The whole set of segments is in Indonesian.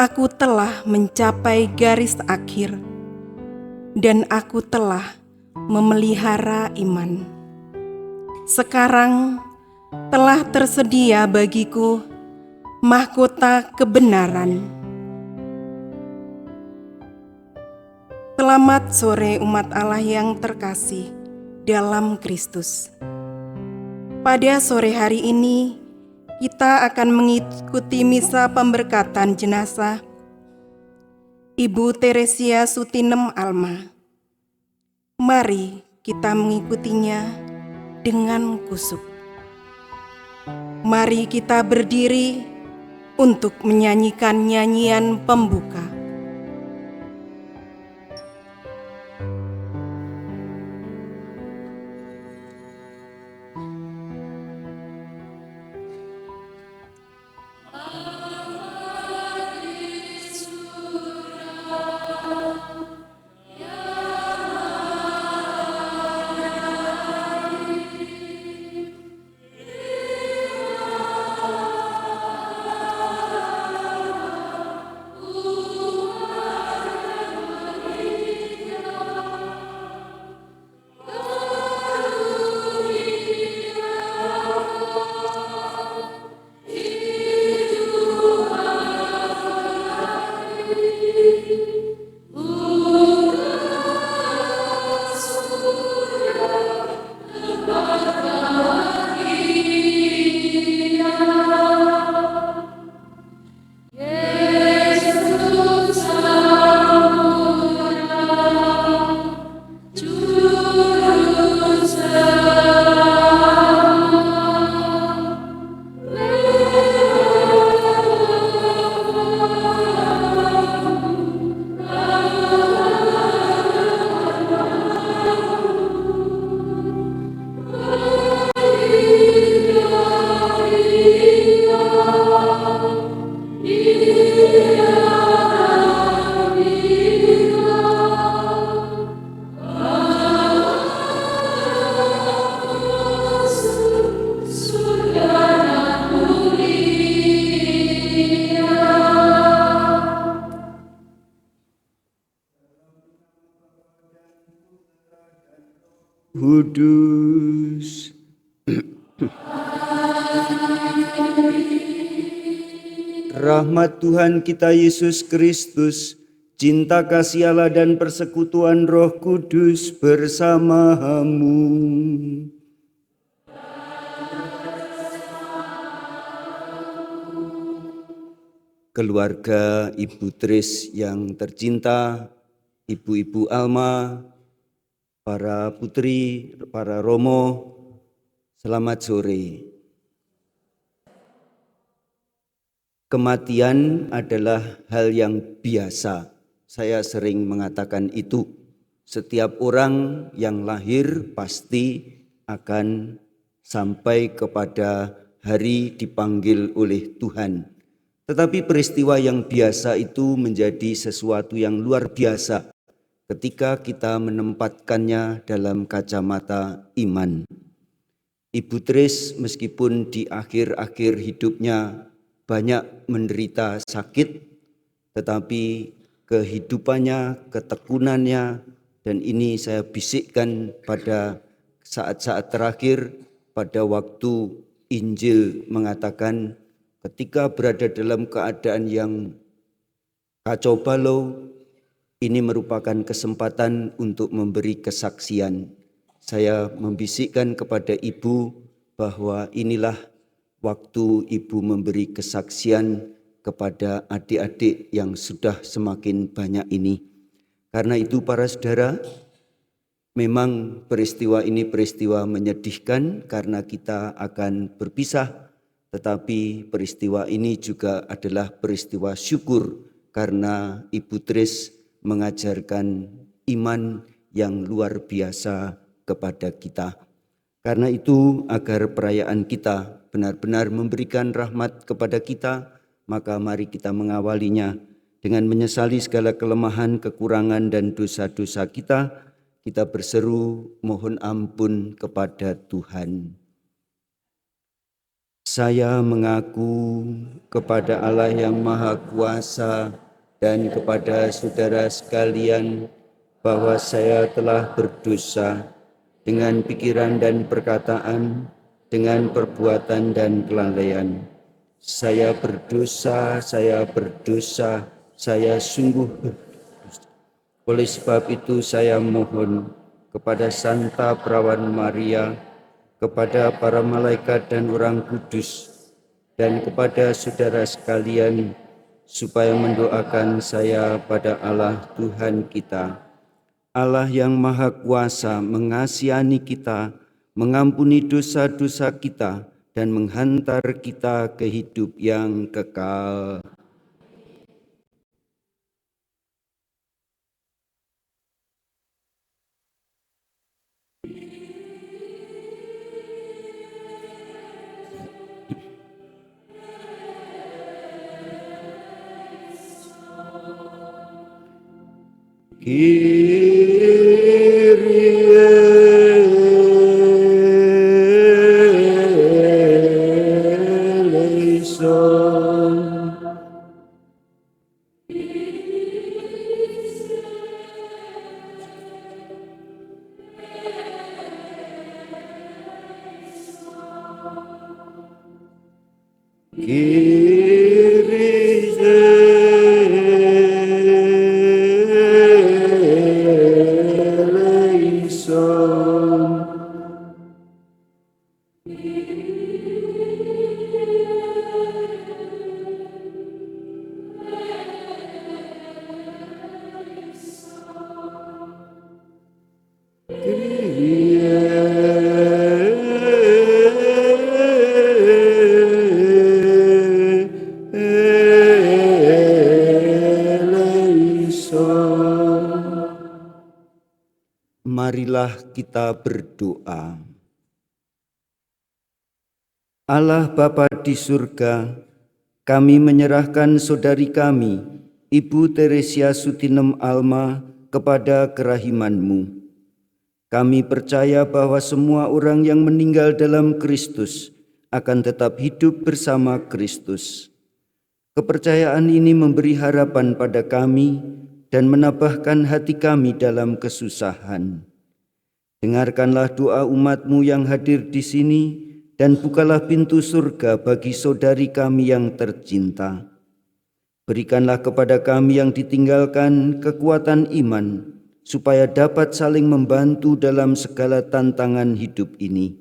aku telah mencapai garis akhir, dan aku telah memelihara iman. Sekarang telah tersedia bagiku mahkota kebenaran. Selamat sore umat Allah yang terkasih dalam Kristus. Pada sore hari ini, kita akan mengikuti misa pemberkatan jenazah Ibu Teresia Sutinem Alma. Mari kita mengikutinya dengan kusuk. Mari kita berdiri untuk menyanyikan nyanyian pembuka. Kudus. Rahmat Tuhan kita Yesus Kristus, cinta kasih Allah dan persekutuan Roh Kudus bersamamu. Keluarga Ibu Tris yang tercinta, Ibu-ibu Alma, para putri, para romo, selamat sore. Kematian adalah hal yang biasa. Saya sering mengatakan itu. Setiap orang yang lahir pasti akan sampai kepada hari dipanggil oleh Tuhan. Tetapi peristiwa yang biasa itu menjadi sesuatu yang luar biasa ketika kita menempatkannya dalam kacamata iman. Ibu Tris meskipun di akhir-akhir hidupnya banyak menderita sakit, tetapi kehidupannya, ketekunannya, dan ini saya bisikkan pada saat-saat terakhir pada waktu Injil mengatakan ketika berada dalam keadaan yang kacau balau, ini merupakan kesempatan untuk memberi kesaksian. Saya membisikkan kepada ibu bahwa inilah waktu ibu memberi kesaksian kepada adik-adik yang sudah semakin banyak ini. Karena itu para saudara, memang peristiwa ini peristiwa menyedihkan karena kita akan berpisah. Tetapi peristiwa ini juga adalah peristiwa syukur karena Ibu Tris mengajarkan iman yang luar biasa kepada kita. Karena itu agar perayaan kita benar-benar memberikan rahmat kepada kita, maka mari kita mengawalinya dengan menyesali segala kelemahan, kekurangan dan dosa-dosa kita. Kita berseru mohon ampun kepada Tuhan. Saya mengaku kepada Allah yang Maha Kuasa dan kepada saudara sekalian bahwa saya telah berdosa dengan pikiran dan perkataan, dengan perbuatan dan kelalaian. Saya berdosa, saya sungguh berdosa. Oleh sebab itu saya mohon kepada Santa Perawan Maria, kepada para malaikat dan orang kudus, dan kepada saudara sekalian, supaya mendoakan saya pada Allah Tuhan kita. Allah yang Maha Kuasa mengasihani kita, mengampuni dosa-dosa kita, dan menghantar kita ke hidup yang kekal. Marilah kita berdoa. Allah Bapa di surga, kami menyerahkan saudari kami, Ibu Teresia Sutinem Alma, kepada kerahiman-Mu. Kami percaya bahwa semua orang yang meninggal dalam Kristus akan tetap hidup bersama Kristus. Kepercayaan ini memberi harapan pada kami dan menambahkan hati kami dalam kesusahan. Dengarkanlah doa umat-Mu yang hadir di sini dan bukalah pintu surga bagi saudari kami yang tercinta. Berikanlah kepada kami yang ditinggalkan kekuatan iman, supaya dapat saling membantu dalam segala tantangan hidup ini.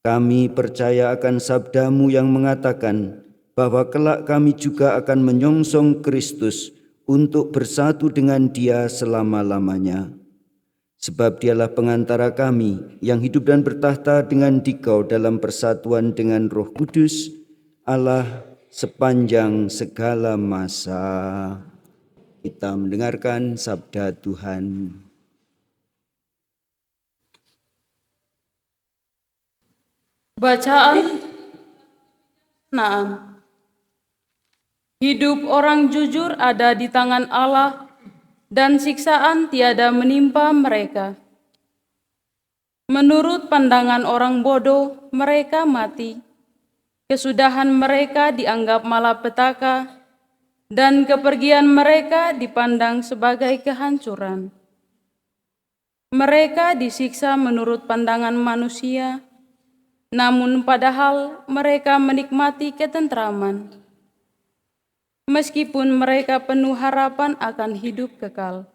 Kami percaya akan sabda-Mu yang mengatakan bahwa kelak kami juga akan menyongsong Kristus untuk bersatu dengan Dia selama-lamanya. Sebab Dialah pengantara kami yang hidup dan bertahta dengan Dikau dalam persatuan dengan Roh Kudus, Allah sepanjang segala masa. Kita mendengarkan sabda Tuhan. Bacaan 6. Hidup orang jujur ada di tangan Allah, dan siksaan tiada menimpa mereka. Menurut pandangan orang bodoh, mereka mati. Kesudahan mereka dianggap malapetaka, dan kepergian mereka dipandang sebagai kehancuran. Mereka disiksa menurut pandangan manusia, namun padahal mereka menikmati ketentraman. Meskipun mereka penuh harapan akan hidup kekal.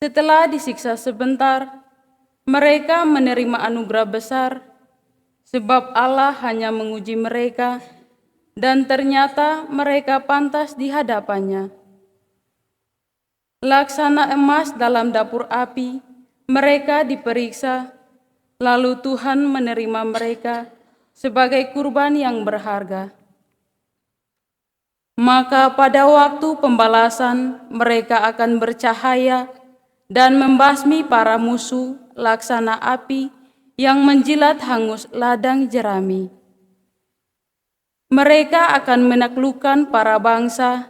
Setelah disiksa sebentar, mereka menerima anugerah besar, sebab Allah hanya menguji mereka, dan ternyata mereka pantas di hadapannya. Laksana emas dalam dapur api, mereka diperiksa, lalu Tuhan menerima mereka sebagai kurban yang berharga. Maka pada waktu pembalasan mereka akan bercahaya dan membasmi para musuh laksana api yang menjilat hangus ladang jerami. Mereka akan menaklukkan para bangsa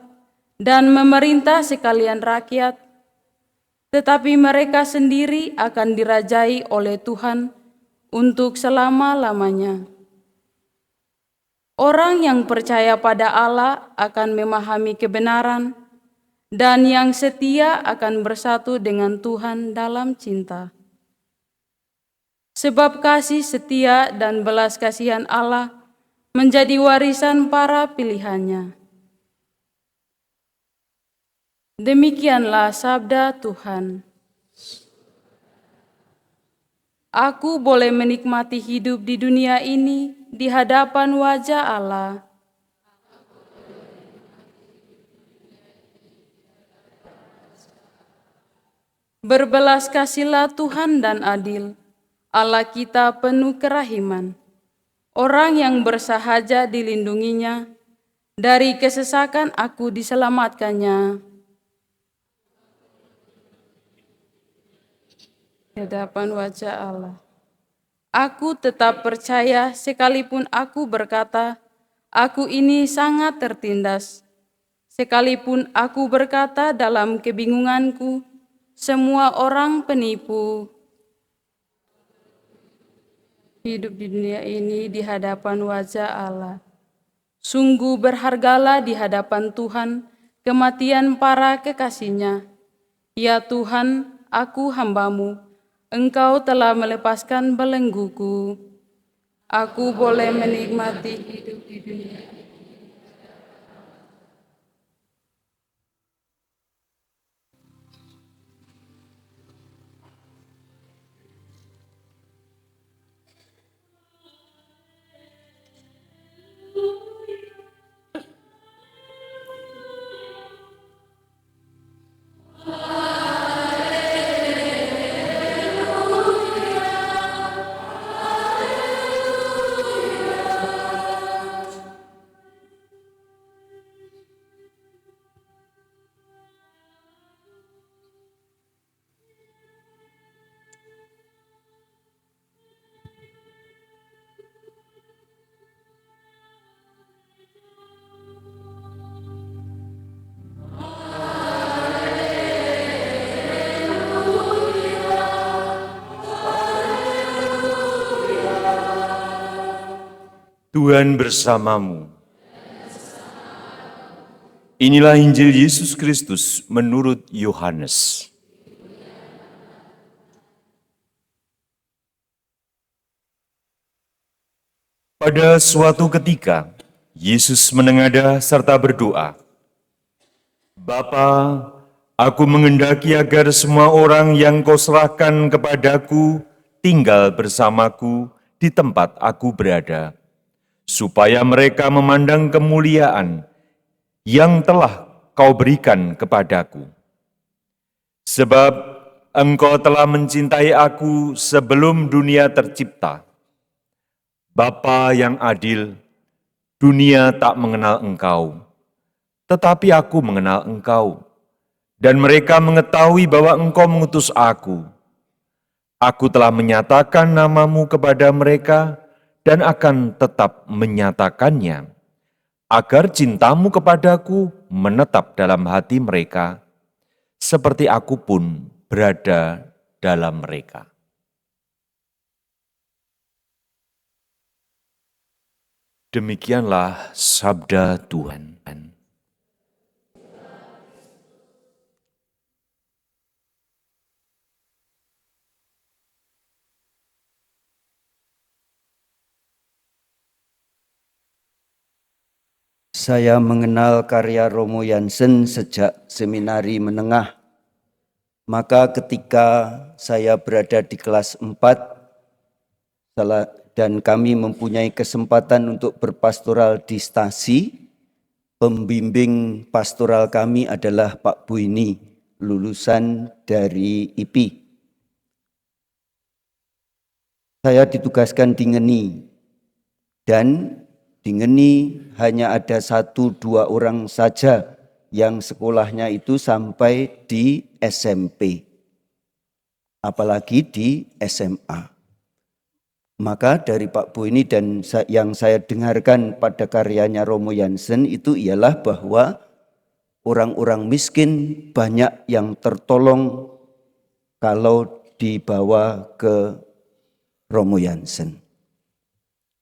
dan memerintah sekalian rakyat, tetapi mereka sendiri akan dirajai oleh Tuhan untuk selama-lamanya. Orang yang percaya pada Allah akan memahami kebenaran, dan yang setia akan bersatu dengan Tuhan dalam cinta. Sebab kasih setia dan belas kasihan Allah menjadi warisan para pilihannya. Demikianlah sabda Tuhan. Aku boleh menikmati hidup di dunia ini di hadapan wajah Allah. Berbelas kasihlah Tuhan dan adil. Allah kita penuh kerahiman. Orang yang bersahaja dilindunginya, dari kesesakan aku diselamatkannya. Di hadapan wajah Allah. Aku tetap percaya sekalipun aku berkata, aku ini sangat tertindas. Sekalipun aku berkata dalam kebingunganku, semua orang penipu. Hidup di dunia ini di hadapan wajah Allah. Sungguh berhargalah di hadapan Tuhan kematian para kekasihnya. Ya Tuhan, aku hambamu. Engkau telah melepaskan belengguku. Aku boleh menikmati hidup di dunia. Tuhan bersamamu. Inilah Injil Yesus Kristus menurut Yohanes. Pada suatu ketika, Yesus menengadah serta berdoa, "Bapa, aku mengendaki agar semua orang yang kau serahkan kepadaku tinggal bersamaku di tempat aku berada, supaya mereka memandang kemuliaan yang telah kau berikan kepadaku. Sebab engkau telah mencintai aku sebelum dunia tercipta. Bapa yang adil, dunia tak mengenal engkau, tetapi aku mengenal engkau, dan mereka mengetahui bahwa engkau mengutus aku. Aku telah menyatakan namamu kepada mereka, dan akan tetap menyatakannya, agar cintamu kepadaku menetap dalam hati mereka, seperti aku pun berada dalam mereka." Demikianlah sabda Tuhan. Saya mengenal karya Romo Jansen sejak seminari menengah. Maka ketika saya berada di kelas 4 dan kami mempunyai kesempatan untuk berpastoral di stasi, pembimbing pastoral kami adalah Pak Buini, lulusan dari IPI. Saya ditugaskan di Ngeni, dan di Ngeni hanya ada 1-2 orang saja yang sekolahnya itu sampai di SMP, apalagi di SMA. Maka dari Pak Buini dan yang saya dengarkan pada karyanya Romo Jansen itu ialah bahwa orang-orang miskin banyak yang tertolong kalau dibawa ke Romo Jansen.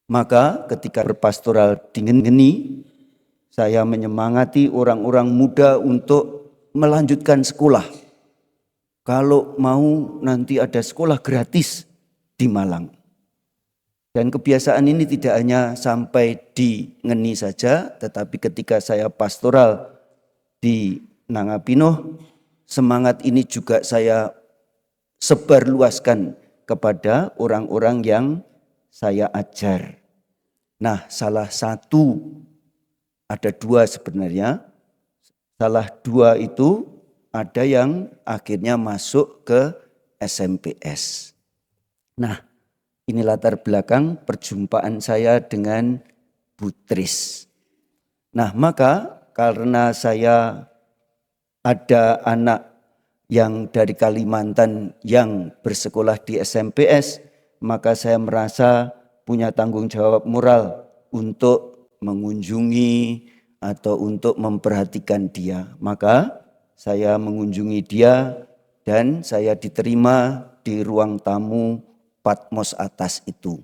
Maka ketika berpastoral di Ngeni, saya menyemangati orang-orang muda untuk melanjutkan sekolah. Kalau mau nanti ada sekolah gratis di Malang. Dan kebiasaan ini tidak hanya sampai di Ngeni saja, tetapi ketika saya pastoral di Nangapino, semangat ini juga saya sebarluaskan kepada orang-orang yang saya ajar. Nah, ada dua sebenarnya. Salah dua itu ada yang akhirnya masuk ke SMPS. Nah, ini latar belakang perjumpaan saya dengan Bu Tris. Nah, maka karena saya ada anak yang dari Kalimantan yang bersekolah di SMPS, maka saya merasa punya tanggung jawab moral untuk mengunjungi atau untuk memperhatikan dia. Maka saya mengunjungi dia dan saya diterima di ruang tamu Patmos atas itu.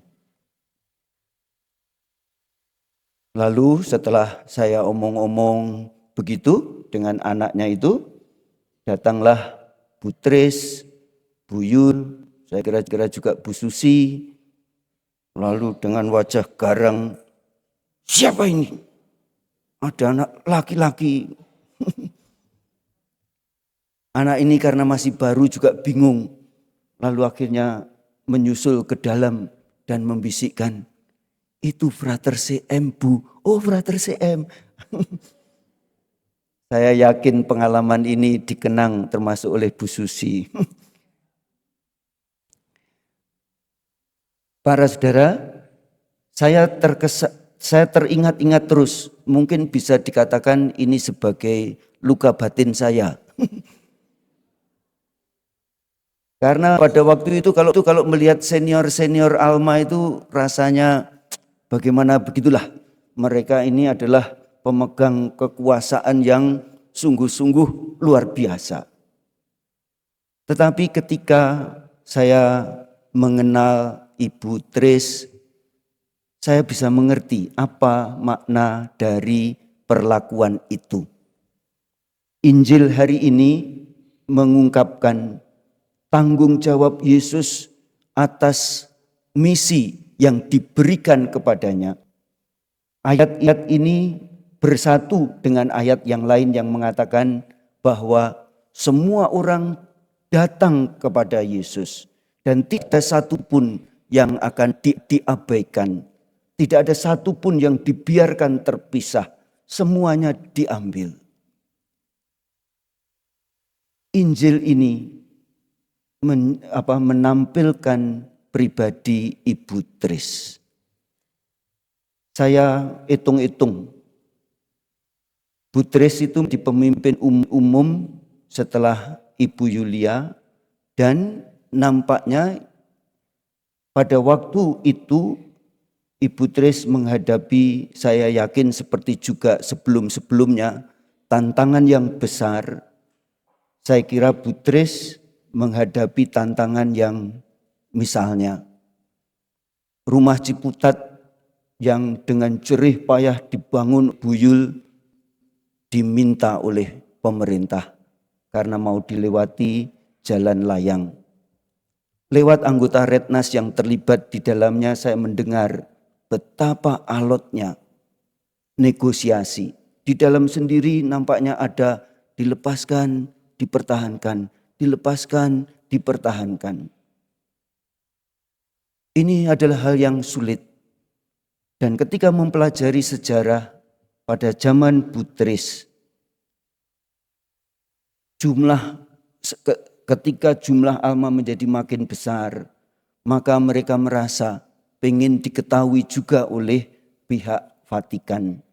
Lalu setelah saya omong-omong begitu dengan anaknya itu, datanglah Bu Tris, Bu Yun, saya kira-kira juga Bu Susi. Lalu dengan wajah garang, siapa ini? Ada anak laki-laki. Anak ini karena masih baru juga bingung. Lalu akhirnya menyusul ke dalam dan membisikkan, itu Frater CM, Bu. Oh, Frater CM. Saya yakin pengalaman ini dikenang termasuk oleh Bu Susi. Para saudara, saya teringat-ingat terus, mungkin bisa dikatakan ini sebagai luka batin saya. Karena pada waktu itu kalau melihat senior-senior Alma itu rasanya bagaimana begitulah. Mereka ini adalah pemegang kekuasaan yang sungguh-sungguh luar biasa. Tetapi ketika saya mengenal Ibu Tris, saya bisa mengerti apa makna dari perlakuan itu. Injil hari ini mengungkapkan tanggung jawab Yesus atas misi yang diberikan kepadanya. Ayat-ayat ini bersatu dengan ayat yang lain yang mengatakan bahwa semua orang datang kepada Yesus dan tidak satu pun yang akan diabaikan. Tidak ada satu pun yang dibiarkan terpisah. Semuanya diambil. Injil ini menampilkan pribadi Ibu Tris. Saya hitung-hitung. Bu Tris itu di pemimpin umum setelah Ibu Yulia, dan nampaknya pada waktu itu Ibu Tris menghadapi, saya yakin seperti juga sebelum-sebelumnya, tantangan yang besar. Saya kira Bu Tris menghadapi tantangan yang misalnya rumah Ciputat yang dengan jerih payah dibangun Bu Yul diminta oleh pemerintah karena mau dilewati jalan layang. Lewat anggota Rednas yang terlibat di dalamnya, saya mendengar betapa alotnya negosiasi. Di dalam sendiri nampaknya ada dilepaskan, dipertahankan, dilepaskan, dipertahankan. Ini adalah hal yang sulit. Dan ketika mempelajari sejarah pada zaman Bu Tris, ketika jumlah Alma menjadi makin besar, maka mereka merasa ingin diketahui juga oleh pihak Vatikan.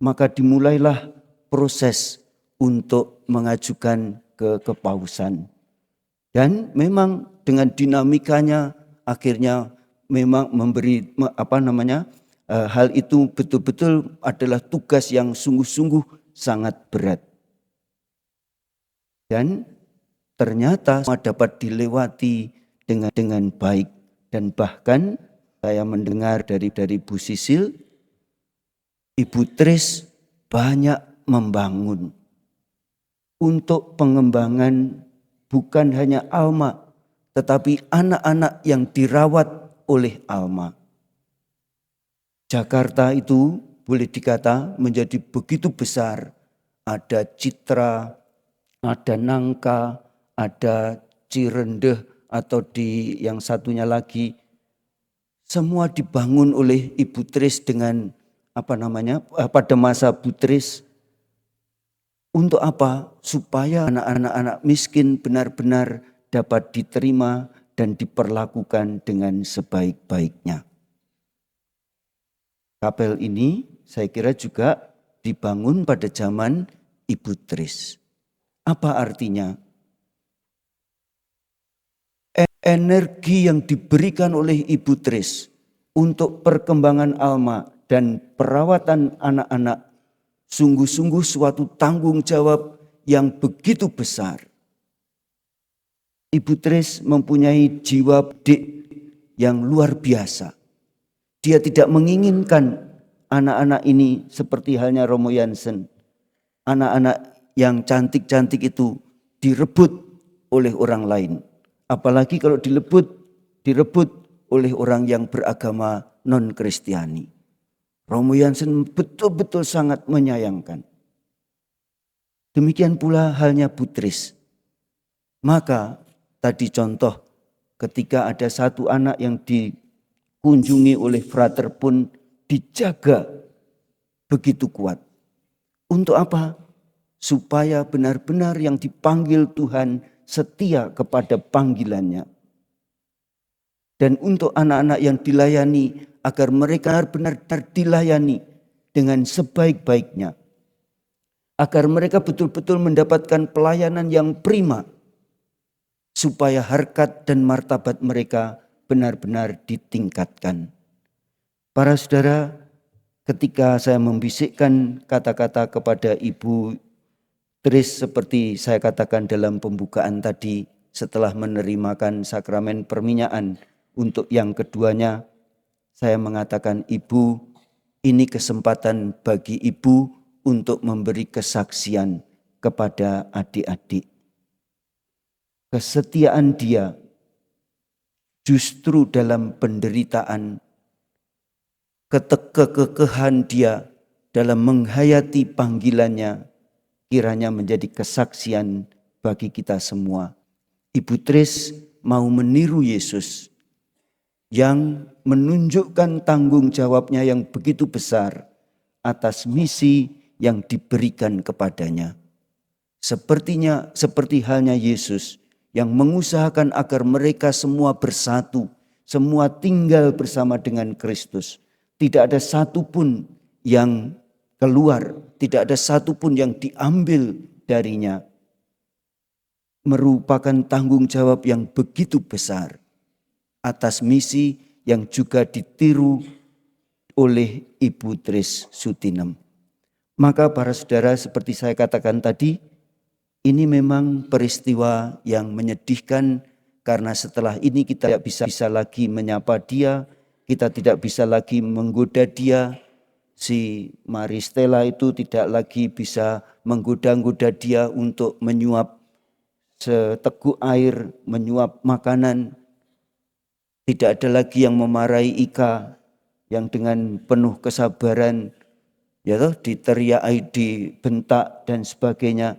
Maka dimulailah proses untuk mengajukan ke kepausan. Dan memang dengan dinamikanya akhirnya memang memberi hal itu betul-betul adalah tugas yang sungguh-sungguh sangat berat. Dan ternyata dapat dilewati dengan baik, dan bahkan saya mendengar dari Bu Sisil, Ibu Tris banyak membangun untuk pengembangan bukan hanya Alma, tetapi anak-anak yang dirawat oleh Alma. Jakarta itu boleh dikata menjadi begitu besar. Ada Citra, ada Nangka, ada Cirendeh, atau di yang satunya lagi. Semua dibangun oleh Ibu Tris dengan pada masa Bu Tris. Untuk apa? Supaya anak-anak miskin benar-benar dapat diterima dan diperlakukan dengan sebaik-baiknya. Kapel ini saya kira juga dibangun pada zaman Ibu Tris. Apa artinya? Energi yang diberikan oleh Ibu Tris untuk perkembangan Alma dan perawatan anak-anak sungguh-sungguh suatu tanggung jawab yang begitu besar. Ibu Tris mempunyai jiwa dik yang luar biasa. Dia tidak menginginkan anak-anak ini seperti halnya Romo Jansen. Anak-anak yang cantik-cantik itu direbut oleh orang lain. Apalagi kalau direbut oleh orang yang beragama non-Kristiani. Romo Jansen betul-betul sangat menyayangkan. Demikian pula halnya Bu Tris. Maka tadi contoh ketika ada satu anak yang dikunjungi oleh frater pun dijaga begitu kuat. Untuk apa? Supaya benar-benar yang dipanggil Tuhan setia kepada panggilannya. Dan untuk anak-anak yang dilayani agar mereka benar-benar dilayani dengan sebaik-baiknya. Agar mereka betul-betul mendapatkan pelayanan yang prima. Supaya harkat dan martabat mereka benar-benar ditingkatkan. Para saudara, ketika saya membisikkan kata-kata kepada Ibu Tris seperti saya katakan dalam pembukaan tadi, setelah menerimakan sakramen perminyakan untuk yang keduanya, saya mengatakan, Ibu, ini kesempatan bagi Ibu untuk memberi kesaksian kepada adik-adik. Kesetiaan dia justru dalam penderitaan, kekehan dia dalam menghayati panggilannya, kiranya menjadi kesaksian bagi kita semua. Ibu Tris mau meniru Yesus yang menunjukkan tanggung jawabnya yang begitu besar atas misi yang diberikan kepadanya. Seperti halnya Yesus yang mengusahakan agar mereka semua bersatu, semua tinggal bersama dengan Kristus. Tidak ada satupun yang keluar, tidak ada satupun yang diambil darinya. Merupakan tanggung jawab yang begitu besar atas misi yang juga ditiru oleh Ibu Tris Sutinem. Maka para saudara, seperti saya katakan tadi, ini memang peristiwa yang menyedihkan karena setelah ini kita tidak bisa lagi menyapa dia, kita tidak bisa lagi menggoda dia. Si Maristela itu tidak lagi bisa menggoda-goda dia untuk menyuap seteguk air, menyuap makanan. Tidak ada lagi yang memarahi Ika yang dengan penuh kesabaran diteriaki, dibentak dan sebagainya.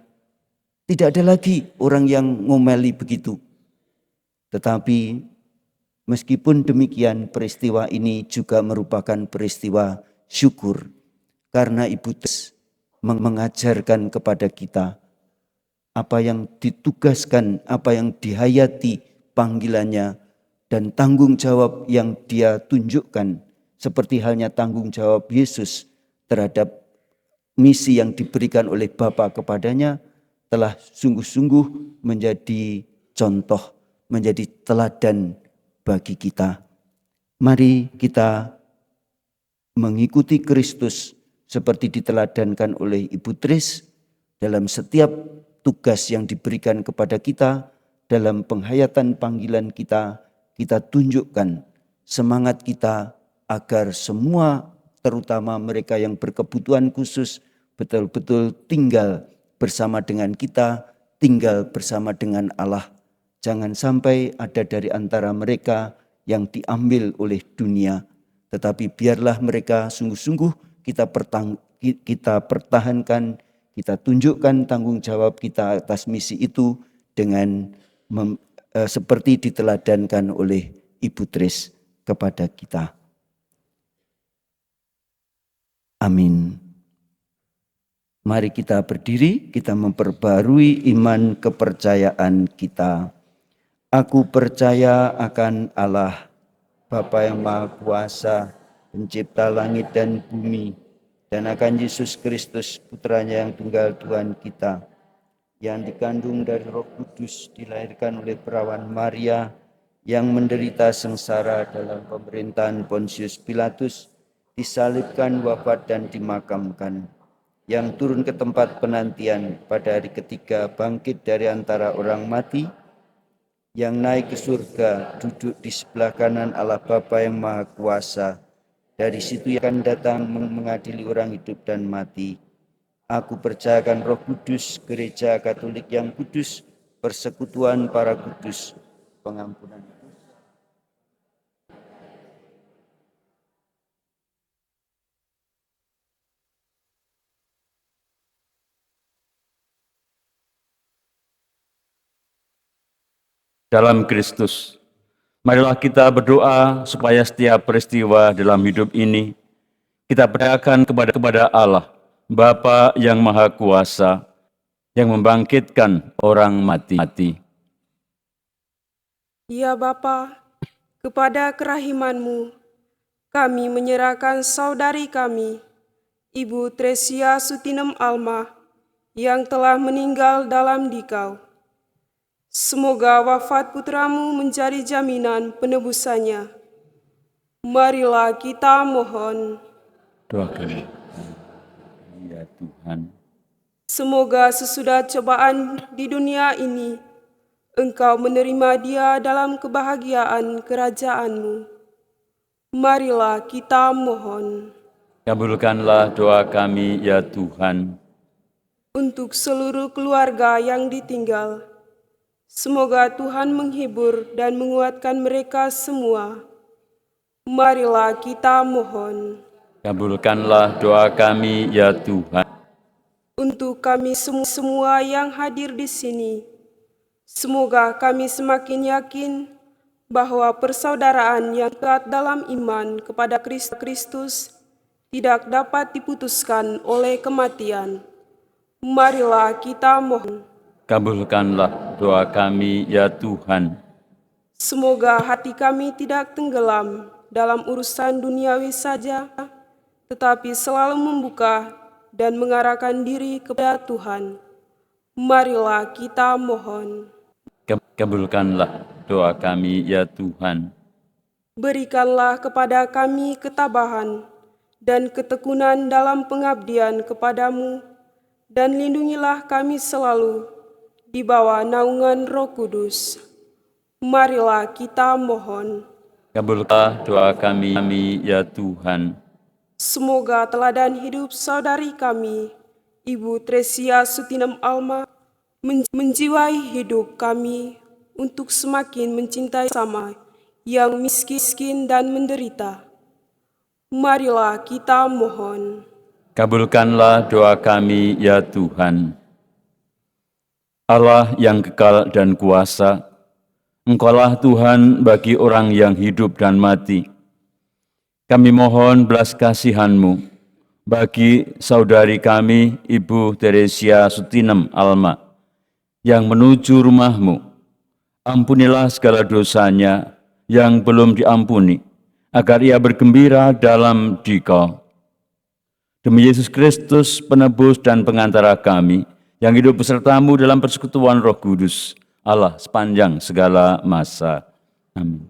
Tidak ada lagi orang yang ngomeli begitu. Tetapi meskipun demikian, peristiwa ini juga merupakan peristiwa syukur. Karena Ibu Tris mengajarkan kepada kita apa yang ditugaskan, apa yang dihayati panggilannya, dan tanggung jawab yang dia tunjukkan. Seperti halnya tanggung jawab Yesus terhadap misi yang diberikan oleh Bapa kepadanya, telah sungguh-sungguh menjadi contoh, menjadi teladan bagi kita. Mari kita mengikuti Kristus seperti diteladankan oleh Ibu Tris dalam setiap tugas yang diberikan kepada kita, dalam penghayatan panggilan kita, kita tunjukkan semangat kita agar semua, terutama mereka yang berkebutuhan khusus, betul-betul tinggal bersama dengan kita, tinggal bersama dengan Allah. Jangan sampai ada dari antara mereka yang diambil oleh dunia, tetapi biarlah mereka sungguh-sungguh kita pertahankan, kita tunjukkan tanggung jawab kita atas misi itu dengan seperti diteladankan oleh Ibu Tris kepada kita. Amin. Mari kita berdiri, kita memperbarui iman kepercayaan kita. Aku percaya akan Allah, Bapa yang Maha Kuasa, pencipta langit dan bumi, dan akan Yesus Kristus, Putranya yang tunggal Tuhan kita, yang dikandung dari Roh Kudus, dilahirkan oleh perawan Maria, yang menderita sengsara dalam pemerintahan Pontius Pilatus, disalibkan, wafat dan dimakamkan, yang turun ke tempat penantian, pada hari ketiga bangkit dari antara orang mati, yang naik ke surga, duduk di sebelah kanan Allah Bapa yang Maha Kuasa. Dari situ akan datang mengadili orang hidup dan mati. Aku percayakan Roh Kudus, Gereja Katolik yang kudus, persekutuan para kudus, pengampunan dosa. Dalam Kristus, marilah kita berdoa supaya setiap peristiwa dalam hidup ini kita percayakan kepada Allah, Bapa yang Maha Kuasa, yang membangkitkan orang mati. Ya Bapa, kepada kerahiman-Mu, kami menyerahkan saudari kami, Ibu Tresia Sutinem Alma, yang telah meninggal dalam Dikau. Semoga wafat putramu menjadi jaminan penebusannya. Marilah kita mohon. Doakan, ya Tuhan. Semoga sesudah cobaan di dunia ini, Engkau menerima dia dalam kebahagiaan kerajaan-Mu. Marilah kita mohon. Kabulkanlah doa kami, ya Tuhan. Untuk seluruh keluarga yang ditinggal, semoga Tuhan menghibur dan menguatkan mereka semua. Marilah kita mohon. Kabulkanlah doa kami, ya Tuhan. Untuk kami semua yang hadir di sini, semoga kami semakin yakin bahwa persaudaraan yang kuat dalam iman kepada Kristus tidak dapat diputuskan oleh kematian. Marilah kita mohon. Kabulkanlah doa kami, ya Tuhan. Semoga hati kami tidak tenggelam dalam urusan duniawi saja, tetapi selalu membuka dan mengarahkan diri kepada Tuhan. Marilah kita mohon. Kabulkanlah doa kami, ya Tuhan. Berikanlah kepada kami ketabahan dan ketekunan dalam pengabdian kepadamu, dan lindungilah kami selalu di bawah naungan Roh Kudus. Marilah kita mohon. Kabulkanlah doa kami, ya Tuhan. Semoga teladan hidup saudari kami, Ibu Tresia Sutinem Alma, menjiwai hidup kami untuk semakin mencintai sama yang miskin dan menderita. Marilah kita mohon. Kabulkanlah doa kami, ya Tuhan. Allah yang kekal dan kuasa, Engkaulah Tuhan bagi orang yang hidup dan mati. Kami mohon belas kasihan-Mu bagi saudari kami, Ibu Teresia Sutinem Alma, yang menuju rumah-Mu. Ampunilah segala dosanya yang belum diampuni, agar ia bergembira dalam Dikau. Demi Yesus Kristus, penebus dan pengantara kami, yang hidup beserta-Mu dalam persekutuan Roh Kudus, Allah sepanjang segala masa. Amin.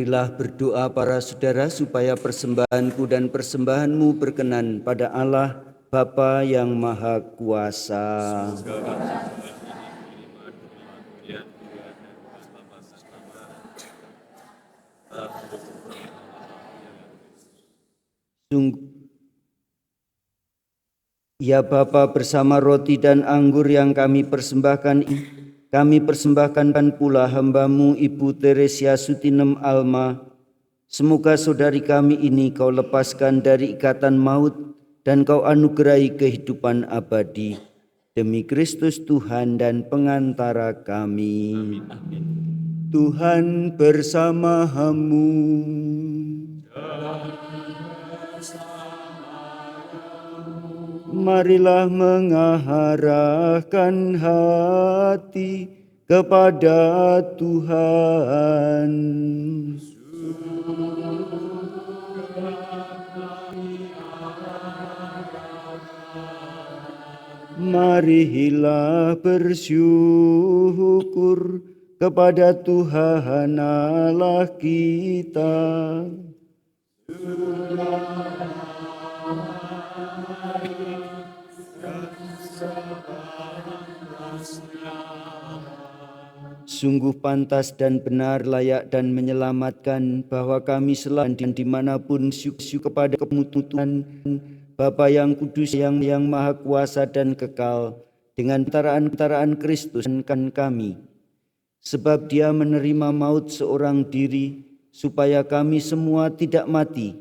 Marilah berdoa para saudara supaya persembahanku dan persembahanmu berkenan pada Allah Bapa yang Maha Kuasa. Ya Bapa, bersama roti dan anggur yang kami persembahkan ini, kami persembahkan pula hamba-Mu Ibu Teresia Sutinem Alma. Semoga saudari kami ini Kau lepaskan dari ikatan maut dan Kau anugerahi kehidupan abadi. Demi Kristus Tuhan dan pengantara kami. Amin. Tuhan bersama-Mu. Marilah mengarahkan hati kepada Tuhan. Marilah bersyukur kepada Tuhan Allah kita. Sungguh pantas dan benar, layak dan menyelamatkan bahwa kami selalu dan dimanapun syukur kepada kemutuhan Bapa yang kudus yang maha kuasa dan kekal, dengan pentaraan Kristus kan kami. Sebab Dia menerima maut seorang diri supaya kami semua tidak mati,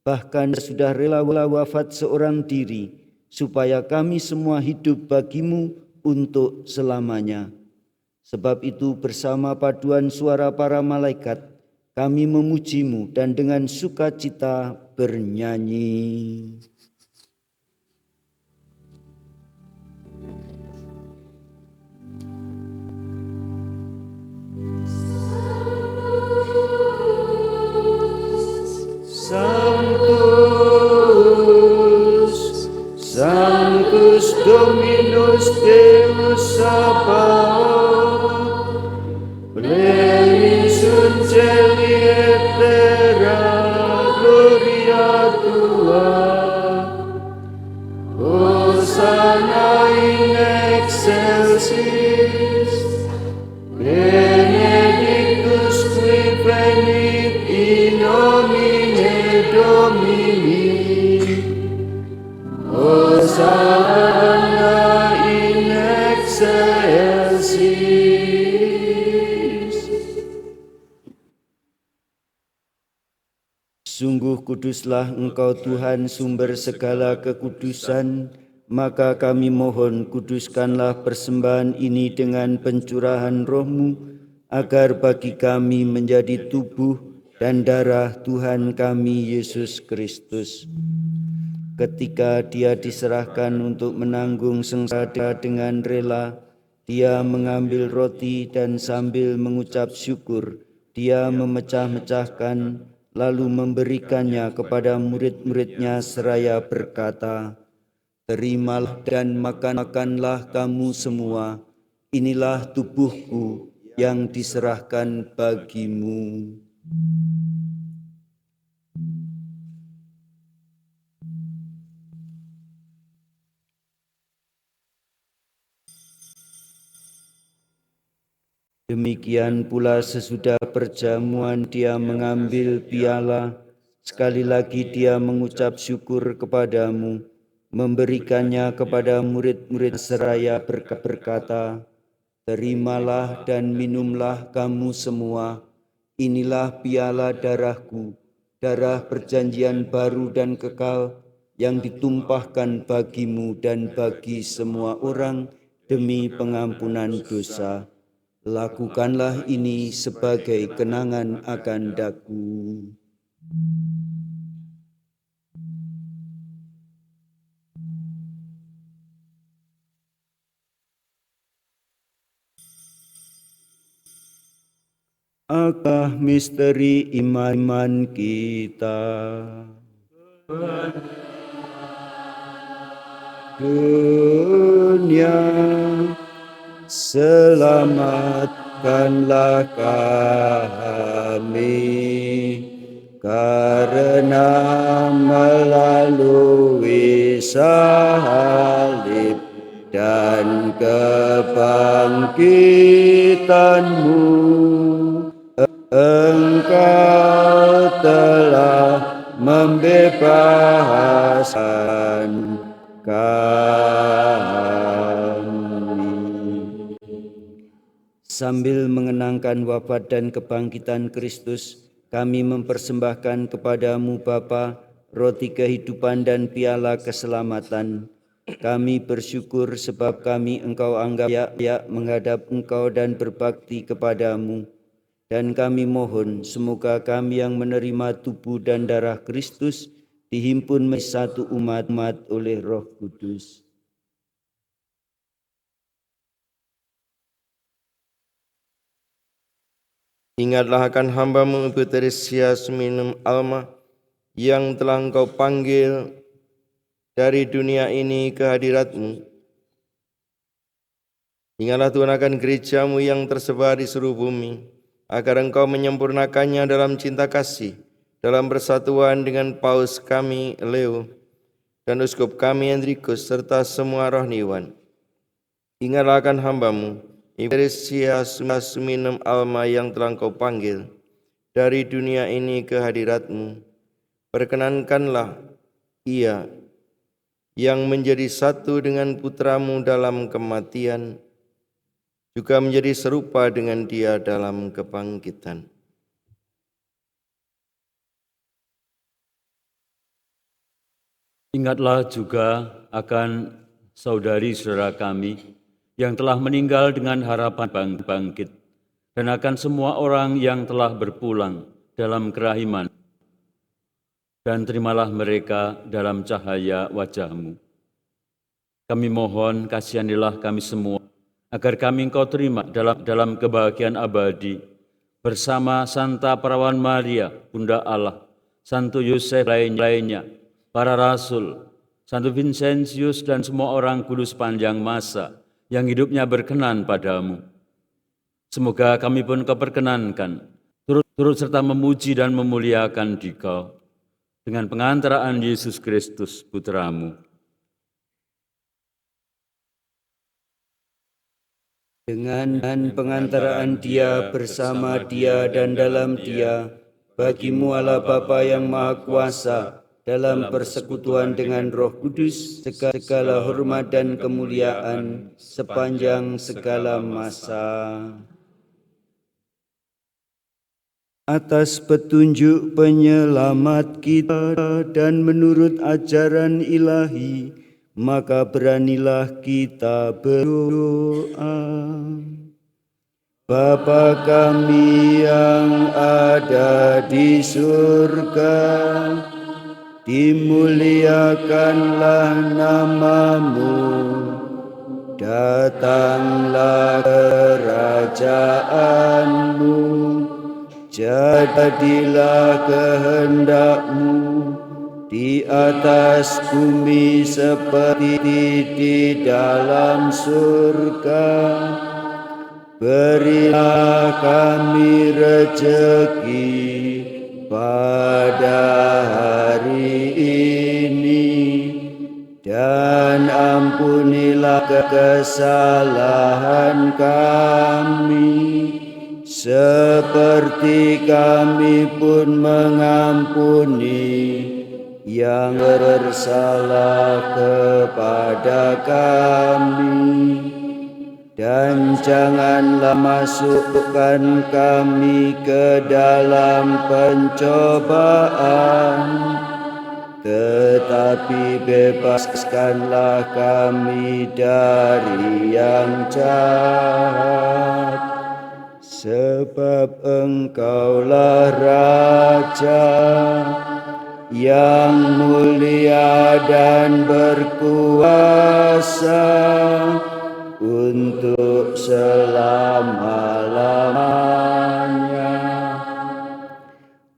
bahkan sudah rela wafat seorang diri supaya kami semua hidup bagi-Mu untuk selamanya. Sebab itu bersama paduan suara para malaikat kami memuji-Mu dan dengan sukacita bernyanyi. Sanctus, Sanctus Dominus Deus Sabaoth, plenius celi et terra gloria Tua, Hosanna in excelsis, benedictus qui venit in nomine Domini, Hosanna in excelsis. Sungguh kuduslah Engkau Tuhan, sumber segala kekudusan, maka kami mohon kuduskanlah persembahan ini dengan pencurahan Roh-Mu, agar bagi kami menjadi tubuh dan darah Tuhan kami Yesus Kristus. Ketika Dia diserahkan untuk menanggung sengsara dengan rela, Dia mengambil roti dan sambil mengucap syukur, Dia memecah-mecahkan, lalu memberikannya kepada murid-murid-Nya seraya berkata, "Terimalah dan makanlah kamu semua, inilah tubuhku yang diserahkan bagimu." Demikian pula sesudah perjamuan Dia mengambil piala, sekali lagi Dia mengucap syukur kepadamu, memberikannya kepada murid-murid seraya berkata, "Terimalah dan minumlah kamu semua, inilah piala darahku, darah perjanjian baru dan kekal, yang ditumpahkan bagimu dan bagi semua orang demi pengampunan dosa. Lakukanlah ini sebagai kenangan akan daku." Akah misteri iman kita. Dunia selamat Maafkanlah kami karena melalui salib dan kebangkitan-Mu Engkau telah membebaskan kami. Sambil mengenangkan wafat dan kebangkitan Kristus, kami mempersembahkan kepadamu Bapa, roti kehidupan dan piala keselamatan. Kami bersyukur sebab kami Engkau anggap layak menghadap Engkau dan berbakti kepadamu. Dan kami mohon semoga kami yang menerima tubuh dan darah Kristus dihimpun menjadi satu umat oleh Roh Kudus. Ingatlah akan hamba-Mu Ibu Teresia Suminum Alma yang telah Engkau panggil dari dunia ini ke hadirat-Mu. Ingatlah Tuhan akan gereja-Mu yang tersebar di seluruh bumi, agar Engkau menyempurnakannya dalam cinta kasih, dalam persatuan dengan Paus kami Leo dan Uskup kami Hendrikus serta semua rohaniwan. Ingatlah akan hamba-Mu Ibu Teresia Suminum Alma yang telah Engkau panggil dari dunia ini ke hadirat-Mu. Perkenankanlah ia yang menjadi satu dengan putra-Mu dalam kematian, juga menjadi serupa dengan Dia dalam kebangkitan. Ingatlah juga akan saudari-saudara kami yang telah meninggal dengan harapan bangkit, dan akan semua orang yang telah berpulang dalam kerahiman. Dan terimalah mereka dalam cahaya wajah-Mu. Kami mohon kasihanilah kami semua, agar kami Engkau terima dalam kebahagiaan abadi, bersama Santa Perawan Maria, Bunda Allah, Santo Yosef lainnya, para rasul, Santo Vincentius dan semua orang kudus sepanjang masa, yang hidupnya berkenan padamu. Semoga kami pun Kau perkenankan, turut serta memuji dan memuliakan Dikau, dengan pengantaraan Yesus Kristus, Putra-Mu. Dengan pengantaraan Dia, bersama Dia, dan dalam Dia, bagi-Mu Allah Bapa yang Maha Kuasa, dalam persekutuan dengan Roh Kudus, segala hormat dan kemuliaan sepanjang segala masa. Atas petunjuk penyelamat kita dan menurut ajaran ilahi, maka beranilah kita berdoa. Bapa kami yang ada di surga, dimuliakanlah nama-Mu, datanglah kerajaan-Mu, jadilah kehendak-Mu di atas bumi seperti di dalam surga. Berilah kami rejeki pada hari ini, dan ampunilah kesalahan kami, seperti kami pun mengampuni yang bersalah kepada kami. Dan janganlah masukkan kami ke dalam pencobaan, tetapi bebaskanlah kami dari yang jahat. Sebab Engkaulah Raja yang mulia dan berkuasa untuk selama-lamanya.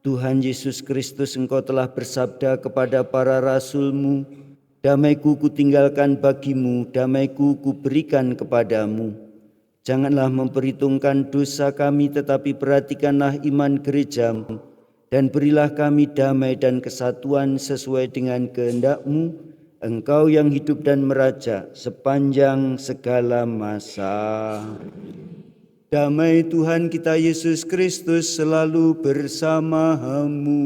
Tuhan Yesus Kristus, Engkau telah bersabda kepada para rasul-Mu, damai-Ku kutinggalkan bagimu, damai-Ku kuberikan kepadamu. Janganlah memperhitungkan dosa kami, tetapi perhatikanlah iman gerejamu, dan berilah kami damai dan kesatuan sesuai dengan kehendak-Mu, Engkau yang hidup dan meraja sepanjang segala masa. Damai Tuhan kita Yesus Kristus selalu bersamamu.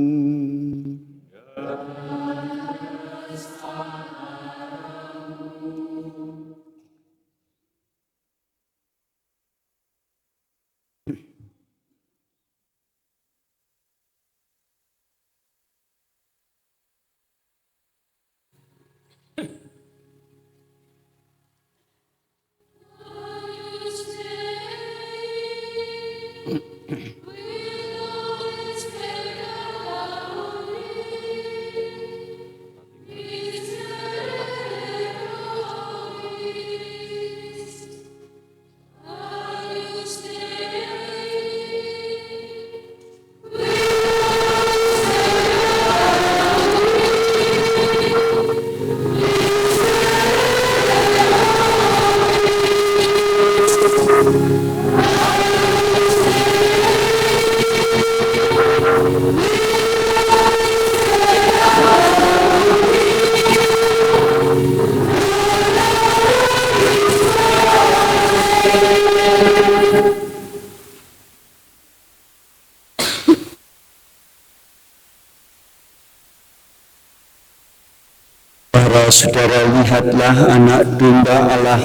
Para saudara, lihatlah anak domba Allah,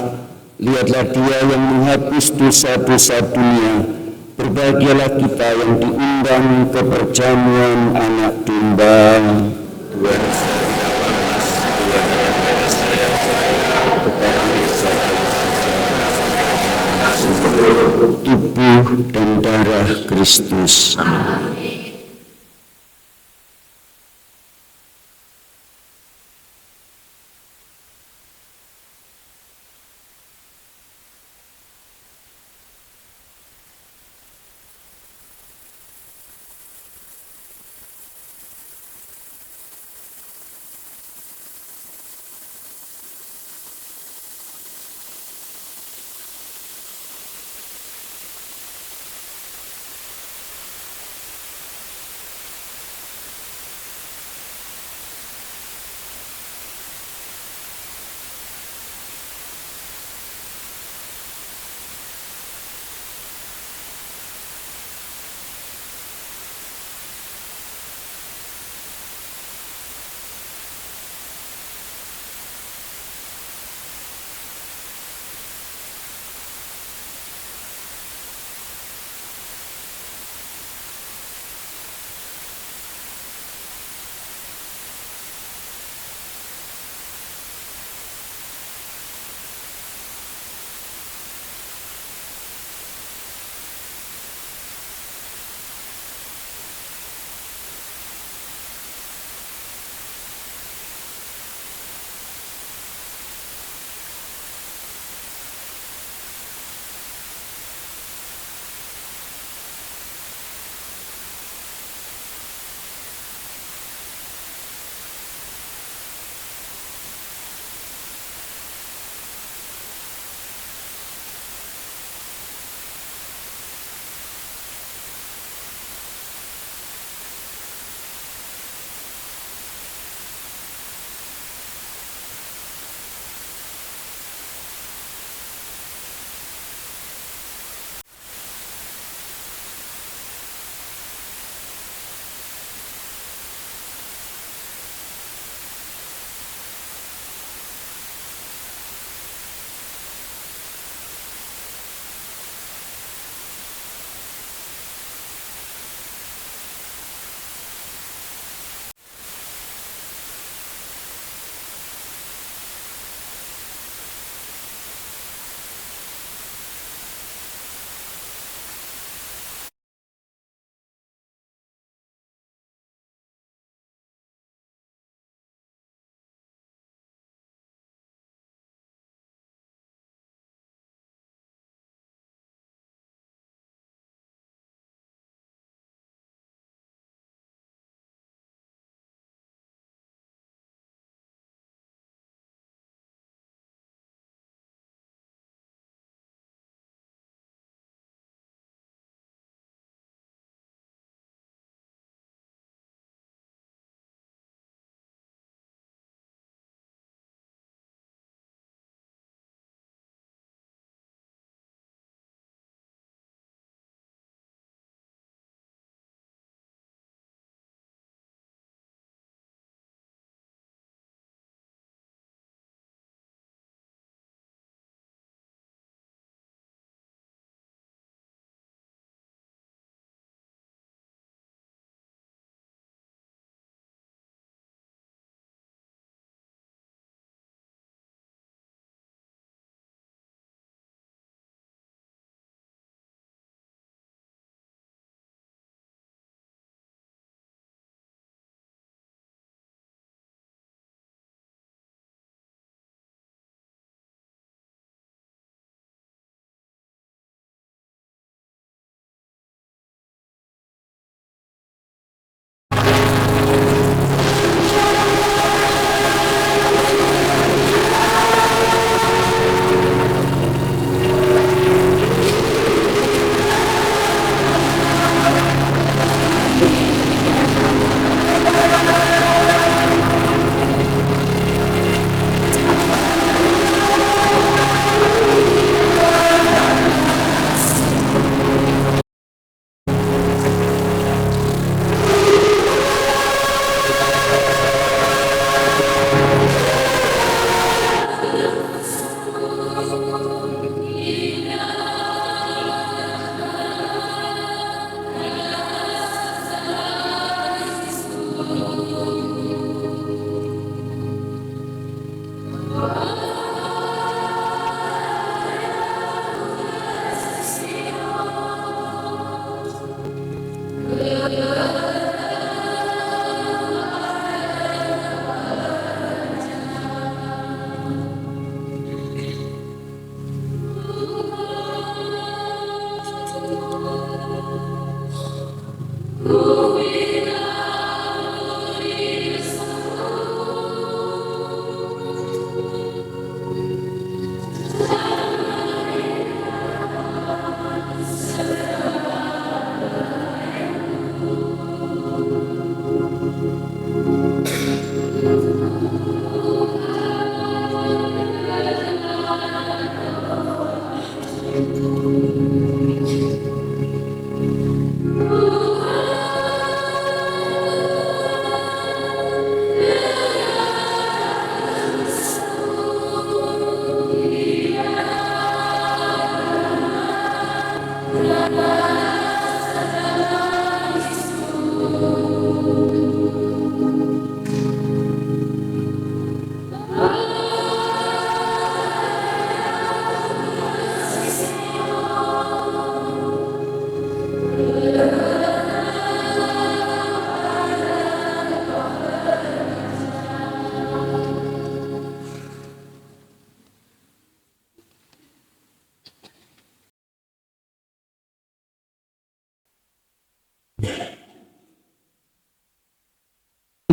lihatlah Dia yang menghapus dosa-dosa dunia. Berbahagialah kita yang diundang ke perjamuan anak domba. Tuhan tubuh dan darah Kristus.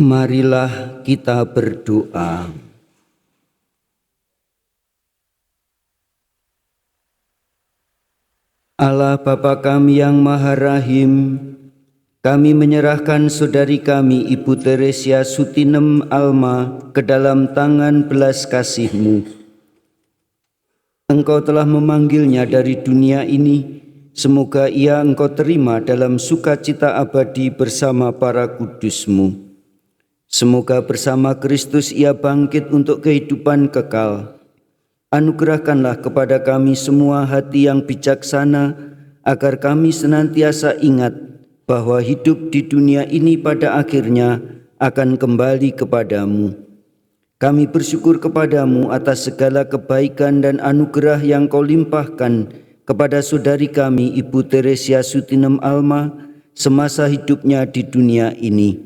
Marilah kita berdoa. Allah Bapa kami yang Maha Rahim, kami menyerahkan saudari kami Ibu Teresia Sutinem Alma ke dalam tangan belas kasih-Mu. Engkau telah memanggilnya dari dunia ini, semoga ia Engkau terima dalam sukacita abadi bersama para kudus-Mu. Semoga bersama Kristus ia bangkit untuk kehidupan kekal. Anugerahkanlah kepada kami semua hati yang bijaksana, agar kami senantiasa ingat bahwa hidup di dunia ini pada akhirnya akan kembali kepadamu. Kami bersyukur kepadamu atas segala kebaikan dan anugerah yang Kau limpahkan kepada saudari kami Ibu Teresia Sutinem Alma semasa hidupnya di dunia ini.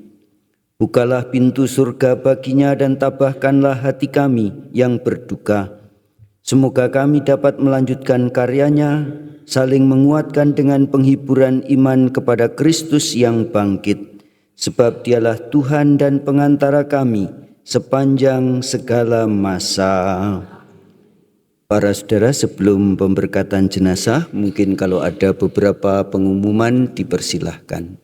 Bukalah pintu surga baginya dan tabahkanlah hati kami yang berduka. Semoga kami dapat melanjutkan karyanya, saling menguatkan dengan penghiburan iman kepada Kristus yang bangkit. Sebab dialah Tuhan dan pengantara kami sepanjang segala masa. Para saudara, sebelum pemberkatan jenazah, mungkin kalau ada beberapa pengumuman dipersilahkan.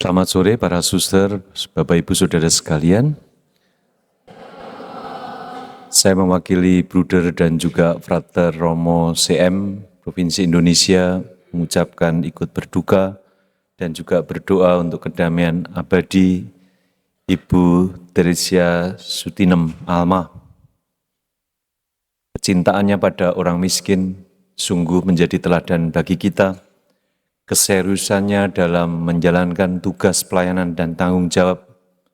Selamat sore para suster, Bapak Ibu Saudara sekalian. Saya mewakili Bruder dan juga Frater Romo CM Provinsi Indonesia mengucapkan ikut berduka dan juga berdoa untuk kedamaian abadi Ibu Teresia Sutinem Alma. Kecintaannya pada orang miskin sungguh menjadi teladan bagi kita. Keseriusannya dalam menjalankan tugas pelayanan dan tanggung jawab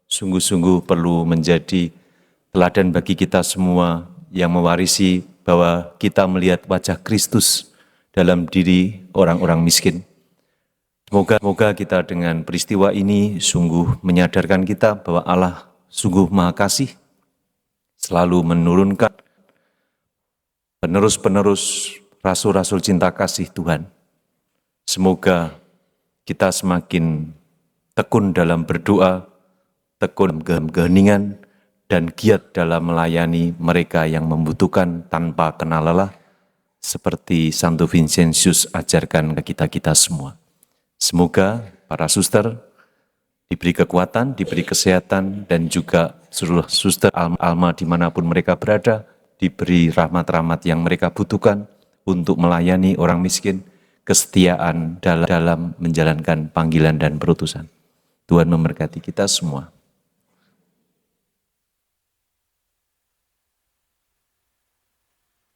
sungguh-sungguh perlu menjadi teladan bagi kita semua yang mewarisi bahwa kita melihat wajah Kristus dalam diri orang-orang miskin. Semoga kita dengan peristiwa ini sungguh menyadarkan kita bahwa Allah sungguh Maha Kasih, selalu menurunkan penerus-penerus rasul-rasul cinta kasih Tuhan. Semoga kita semakin tekun dalam berdoa, tekun dalam keheningan, dan giat dalam melayani mereka yang membutuhkan tanpa kenal lelah, seperti Santo Vincentius ajarkan ke kita semua. Semoga para suster diberi kekuatan, diberi kesehatan, dan juga seluruh suster alma dimanapun mereka berada, diberi rahmat-rahmat yang mereka butuhkan untuk melayani orang miskin, kesetiaan dalam menjalankan panggilan dan perutusan. Tuhan memberkati kita semua.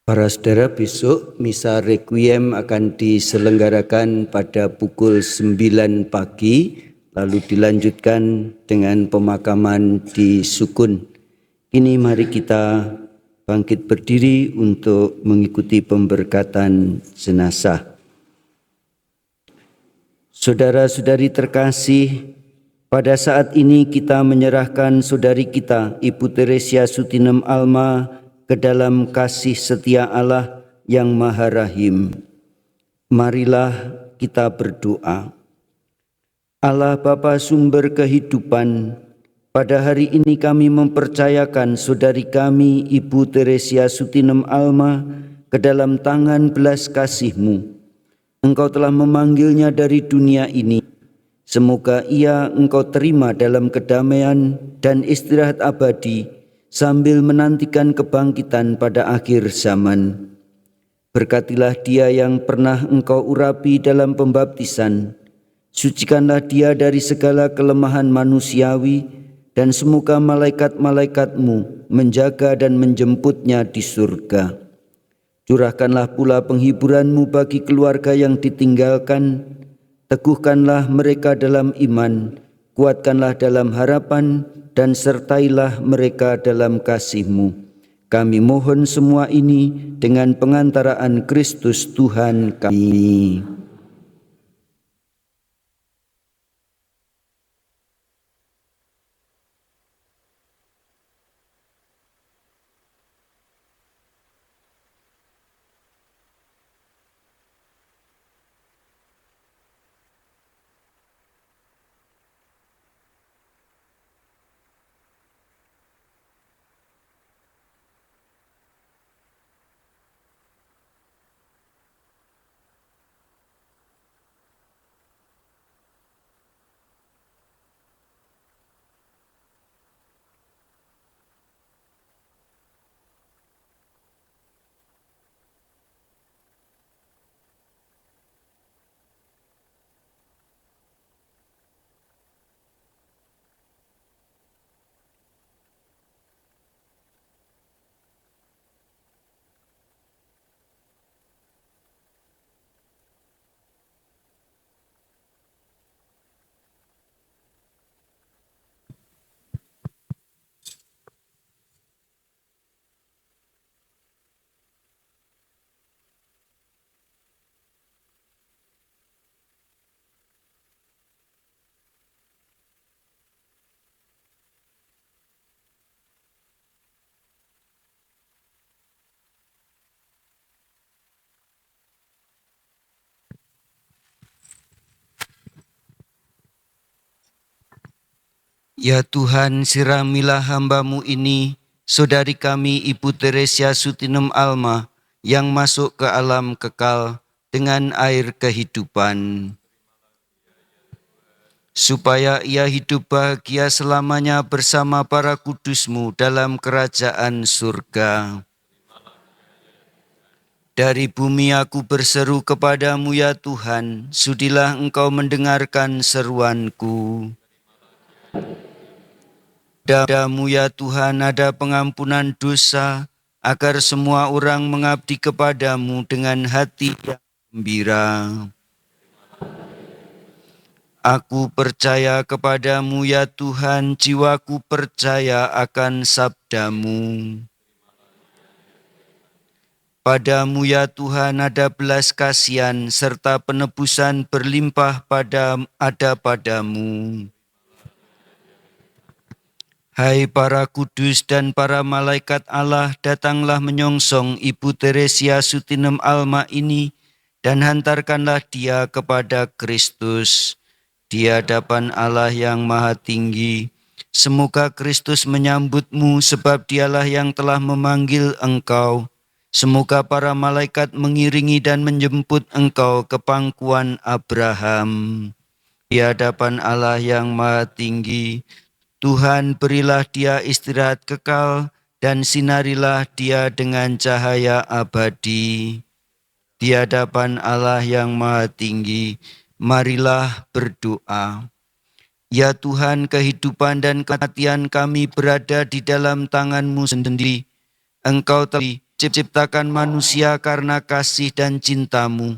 Para saudara, besok misa requiem akan diselenggarakan pada pukul 9 pagi, lalu dilanjutkan dengan pemakaman di Sukun. Kini mari kita bangkit berdiri untuk mengikuti pemberkatan jenazah. Saudara-saudari terkasih, pada saat ini kita menyerahkan saudari kita, Ibu Teresia Sutinem Alma, ke dalam kasih setia Allah yang Maha Rahim. Marilah kita berdoa. Allah Bapa sumber kehidupan, pada hari ini kami mempercayakan saudari kami Ibu Teresia Sutinem Alma ke dalam tangan belas kasih-Mu. Engkau telah memanggilnya dari dunia ini. Semoga ia Engkau terima dalam kedamaian dan istirahat abadi, sambil menantikan kebangkitan pada akhir zaman. Berkatilah dia yang pernah Engkau urapi dalam pembaptisan. Sucikanlah dia dari segala kelemahan manusiawi, dan semoga malaikat-malaikat-Mu menjaga dan menjemputnya di surga. Curahkanlah pula penghiburan-Mu bagi keluarga yang ditinggalkan. Teguhkanlah mereka dalam iman, kuatkanlah dalam harapan, dan sertailah mereka dalam kasih-Mu. Kami mohon semua ini dengan pengantaraan Kristus Tuhan kami. Ya Tuhan, siramilah hamba-Mu ini, saudari kami Ibu Teresia Sutinem Alma, yang masuk ke alam kekal dengan air kehidupan. Supaya ia hidup bahagia selamanya bersama para kudus-Mu dalam kerajaan surga. Dari bumi aku berseru kepadamu ya Tuhan, sudilah Engkau mendengarkan seruanku. Padamu ya Tuhan ada pengampunan dosa, agar semua orang mengabdi kepadamu dengan hati yang gembira. Aku percaya kepadamu ya Tuhan, jiwaku percaya akan sabdamu. Padamu ya Tuhan ada belas kasihan, serta penebusan berlimpah padamu. Hai para kudus dan para malaikat Allah, datanglah menyongsong Ibu Teresia Sutinem Alma ini, dan hantarkanlah dia kepada Kristus. Di hadapan Allah yang Maha Tinggi, semoga Kristus menyambutmu, sebab dialah yang telah memanggil engkau. Semoga para malaikat mengiringi dan menjemput engkau ke pangkuan Abraham. Di hadapan Allah yang Maha Tinggi, Tuhan berilah dia istirahat kekal dan sinarilah dia dengan cahaya abadi. di hadapan Allah yang Maha Tinggi, marilah berdoa. Ya Tuhan, kehidupan dan kematian kami berada di dalam tangan-Mu sendiri. Engkau telah menciptakan manusia karena kasih dan cinta-Mu.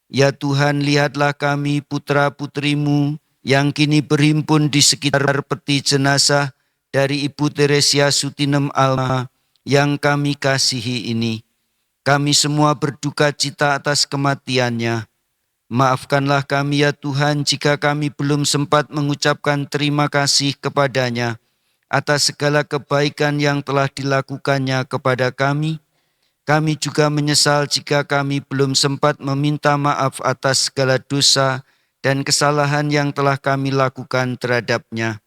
Ya Tuhan, lihatlah kami putra-putrimu yang kini berhimpun di sekitar peti jenazah dari Ibu Teresia Sutinem Alma yang kami kasihi ini. Kami semua berduka cita atas kematiannya. Maafkanlah kami ya Tuhan jika kami belum sempat mengucapkan terima kasih kepadanya atas segala kebaikan yang telah dilakukannya kepada kami. Kami juga menyesal jika kami belum sempat meminta maaf atas segala dosa dan kesalahan yang telah kami lakukan terhadapnya.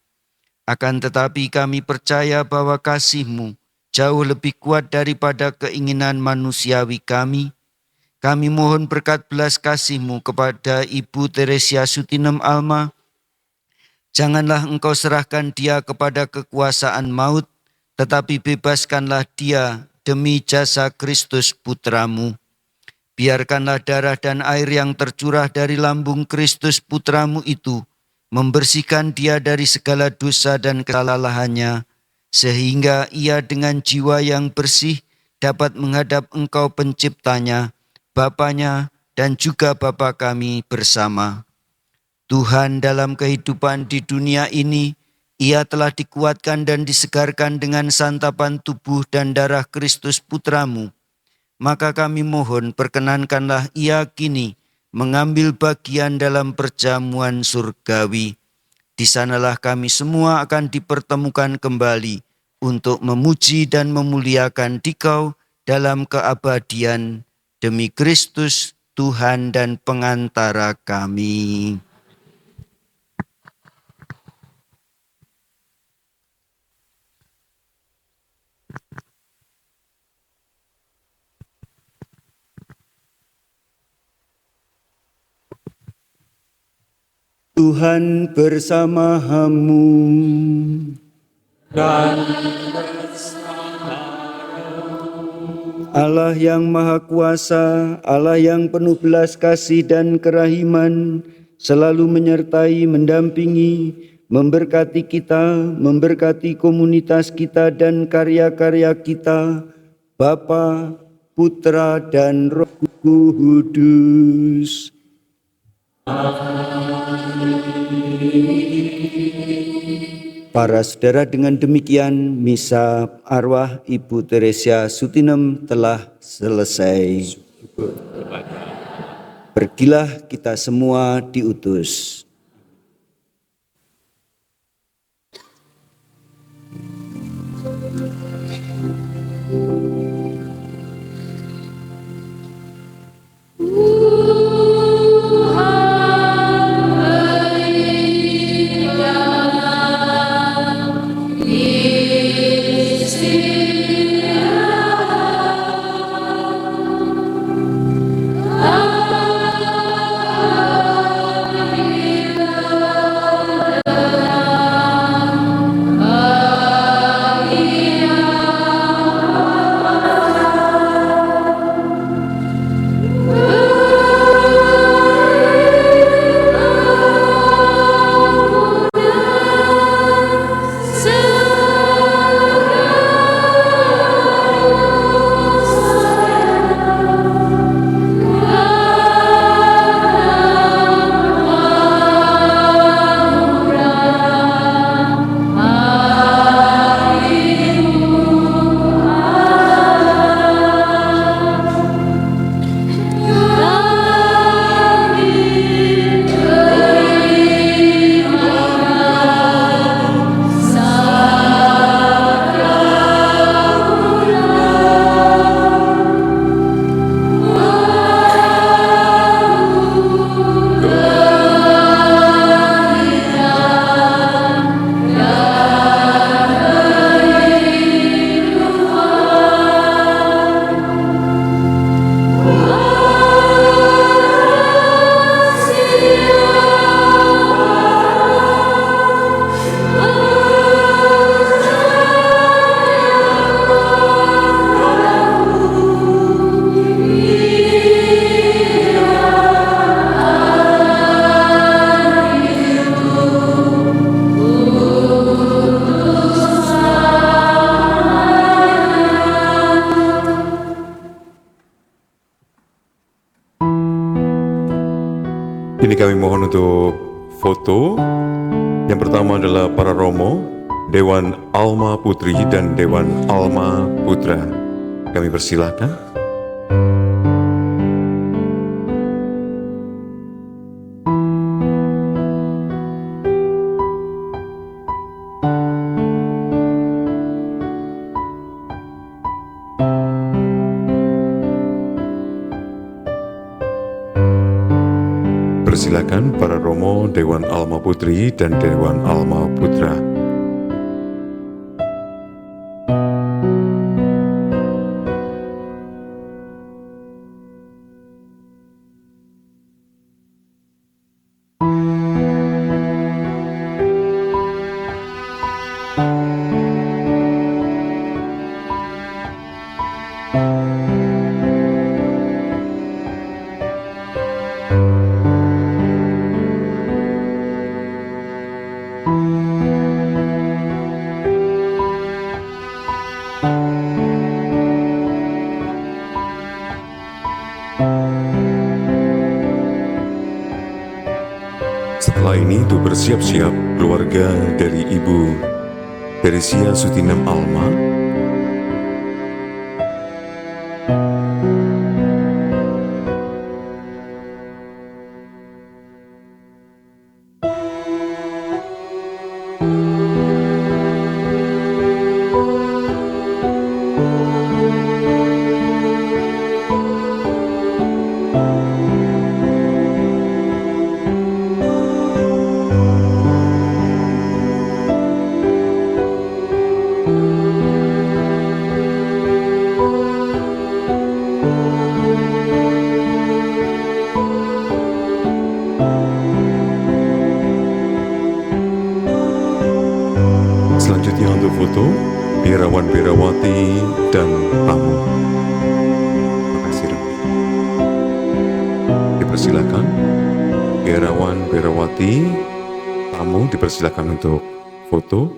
Akan tetapi kami percaya bahwa kasih-Mu jauh lebih kuat daripada keinginan manusiawi kami. Kami mohon berkat belas kasih-Mu kepada Ibu Teresia Sutinem Alma. Janganlah Engkau serahkan dia kepada kekuasaan maut, tetapi bebaskanlah dia demi jasa Kristus Putra-Mu. Biarkanlah darah dan air yang tercurah dari lambung Kristus Putra-Mu itu membersihkan dia dari segala dosa dan kesalahannya, sehingga ia dengan jiwa yang bersih dapat menghadap Engkau Penciptanya, Bapanya, dan juga Bapa kami bersama. Tuhan, dalam kehidupan di dunia ini, ia telah dikuatkan dan disegarkan dengan santapan tubuh dan darah Kristus Putra-Mu. Maka kami mohon perkenankanlah ia kini mengambil bagian dalam perjamuan surgawi. Di sanalah kami semua akan dipertemukan kembali untuk memuji dan memuliakan Dikau dalam keabadian demi Kristus Tuhan dan pengantara kami. Tuhan bersama-Mu. Allah yang Maha Kuasa, Allah yang penuh belas kasih dan kerahiman, selalu menyertai, mendampingi, memberkati kita, memberkati komunitas kita dan karya-karya kita, Bapa, Putra, dan Roh Kudus. Para saudara, dengan demikian misa arwah Ibu Teresia Sutinem telah selesai. Pergilah kita semua diutus. untuk foto. Yang pertama adalah para Romo, Dewan Alma Putri dan Dewan Alma Putra. Kami persilakan. Persilakan para Romo, Dewan Alma Putri dan Dewan Alma Putra. Setelah ini untuk bersiap-siap, keluarga dari Ibu Teresia Sutinem Alma Selanjutnya untuk foto, biarawan biarawati dan tamu. Terima kasih. Dipersilakan, biarawan biarawati, tamu dipersilakan untuk foto.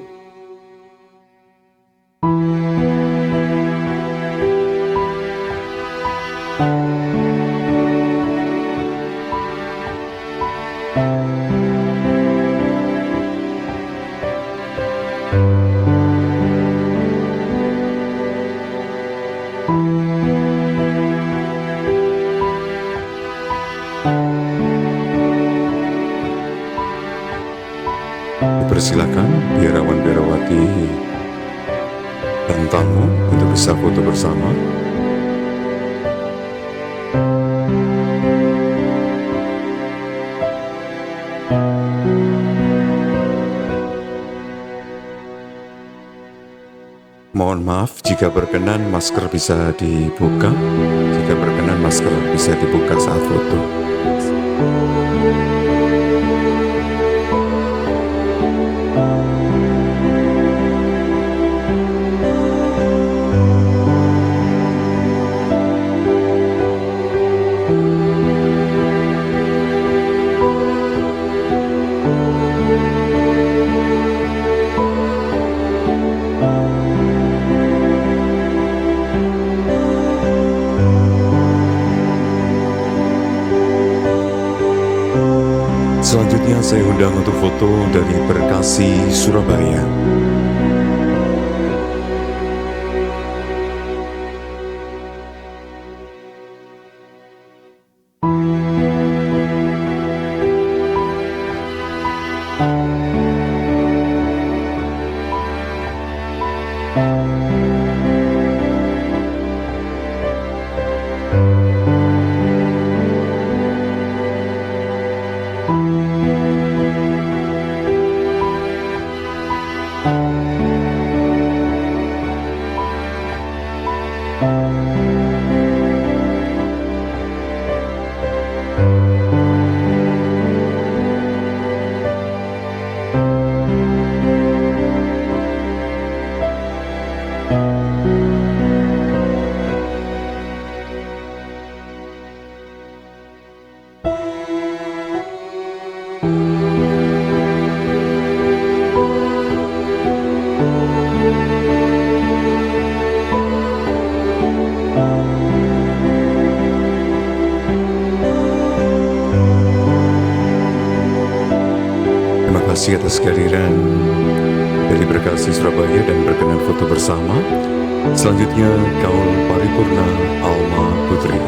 Dipersilakan biarawan biarawati dan tamu untuk bisa foto bersama. Mohon maaf jika berkenan masker bisa dibuka. Jika berkenan masker bisa dibuka saat foto. Selanjutnya saya undang untuk foto dari Bekasi, Surabaya. kasih atas kehadiran dari Berkasi Surabaya dan berkenan foto bersama. Selanjutnya Gaul Paripurna Alma Putri.